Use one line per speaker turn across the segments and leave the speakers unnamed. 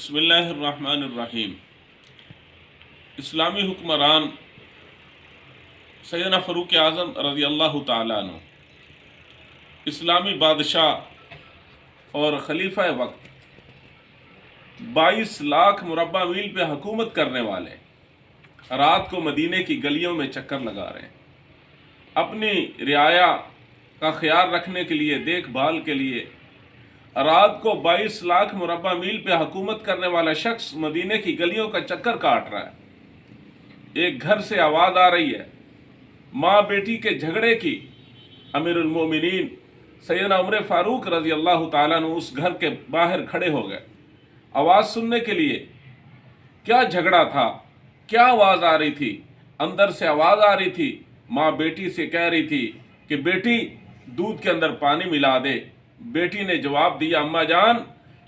बिस्मिल्लाहिर्रहमानिर्रहीम। इस्लामी हुक्मरान सैयदना फ़ारूक आज़म रज़ी अल्लाह तआला अन्हु, इस्लामी बादशाह और खलीफा वक्त 22 लाख मुरब्बा मील पे हुकूमत करने वाले रात को मदीने की गलियों में चक्कर लगा रहे हैं। अपनी रियाया का ख्याल रखने के लिए, देखभाल के लिए रात को 22 लाख मुरब्बा मील पे हुकूमत करने वाला शख्स मदीने की गलियों का चक्कर काट रहा है। एक घर से आवाज़ आ रही है, माँ बेटी के झगड़े की। अमीरुल मोमिनीन सैयदना उमर फारूक रज़ी अल्लाह तआला अन्हु उस घर के बाहर खड़े हो गए आवाज़ सुनने के लिए। क्या झगड़ा था, क्या आवाज़ आ रही थी? अंदर से आवाज़ आ रही थी, माँ बेटी से कह रही थी कि बेटी दूध के अंदर पानी मिला दे। बेटी ने जवाब दिया, अम्मा जान,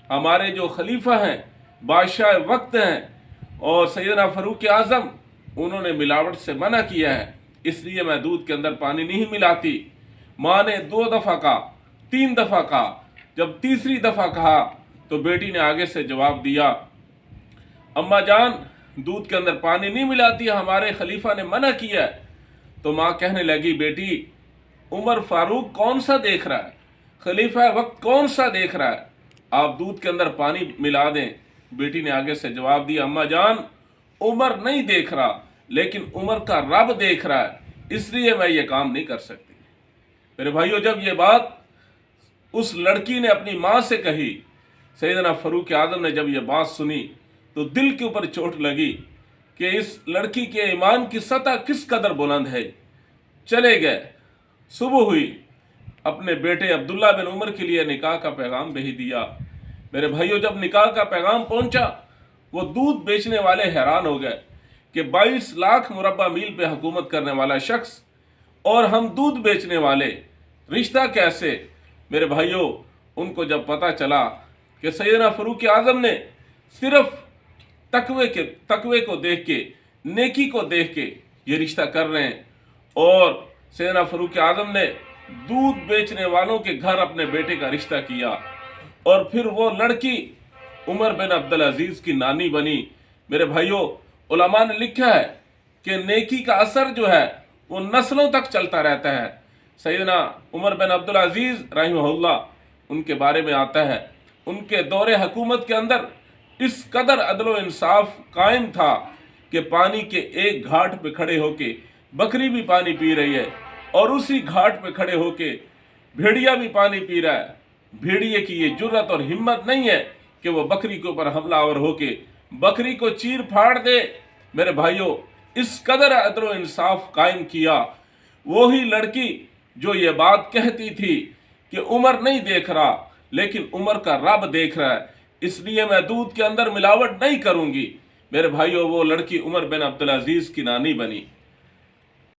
हमारे जो खलीफा हैं, बादशाह वक्त हैं और सैयदना फ़ारूक आज़म, उन्होंने मिलावट से मना किया है, इसलिए मैं दूध के अंदर पानी नहीं मिलाती। माँ ने 2 दफ़ा कहा, 3 दफ़ा कहा। जब तीसरी दफ़ा कहा तो बेटी ने आगे से जवाब दिया, अम्मा जान, दूध के अंदर पानी नहीं मिलाती, हमारे खलीफा ने मना किया है। तो माँ कहने लगी, बेटी उमर फारूक कौन सा देख रहा है, खलीफा वक्त कौन सा देख रहा है, आप दूध के अंदर पानी मिला दें। बेटी ने आगे से जवाब दिया, अम्मा जान, उमर नहीं देख रहा, लेकिन उमर का रब देख रहा है, इसलिए मैं ये काम नहीं कर सकती। मेरे भाइयों, जब ये बात उस लड़की ने अपनी माँ से कही, सैयदना फ़ारूक आज़म ने जब ये बात सुनी तो दिल के ऊपर चोट लगी कि इस लड़की के ईमान की सतह किस कदर बुलंद है। चले गए। सुबह हुई, अपने बेटे अब्दुल्ला बिन उमर के लिए निकाह का पैगाम भेज दिया। मेरे भाइयों, जब निकाह का पैगाम पहुंचा, वो दूध बेचने वाले हैरान हो गए कि 22 लाख मुरब्बा मील पे हुकूमत करने वाला शख्स और हम दूध बेचने वाले, रिश्ता कैसे? मेरे भाइयों, उनको जब पता चला कि सैयदना फ़ारूक आज़म ने सिर्फ तकवे को देख के, नेकी को देख के ये रिश्ता कर रहे हैं, और सैयदना फ़ारूक आज़म ने दूध बेचने वालों के घर अपने बेटे का रिश्ता किया, और फिर वो लड़की उमर बिन अब्दुल अजीज़ की नानी बनी। मेरे भाइयों, उलमा ने लिखा है कि नेकी का असर जो है वो नस्लों तक चलता रहता है। सैयदना उमर बिन अब्दुल अजीज़ रहमहुल्लाह, उनके बारे में आता है, उनके दौरे हुकूमत के अंदर इस कदर अदल व इंसाफ कायम था कि पानी के एक घाट पे खड़े होके बकरी भी पानी पी रही है, और उसी घाट पे खड़े होके भेड़िया भी पानी पी रहा है। भेड़िए की ये जुर्रत और हिम्मत नहीं है कि वो बकरी के ऊपर हमलावर होके बकरी को चीर फाड़ दे। मेरे भाइयों, इस कदर अदल व इंसाफ कायम किया। वही लड़की जो ये बात कहती थी कि उमर नहीं देख रहा, लेकिन उमर का रब देख रहा है, इसलिए मैं दूध के अंदर मिलावट नहीं करूंगी। मेरे भाइयों, वो लड़की उमर बिन अब्दुल अजीज़ की नानी बनी।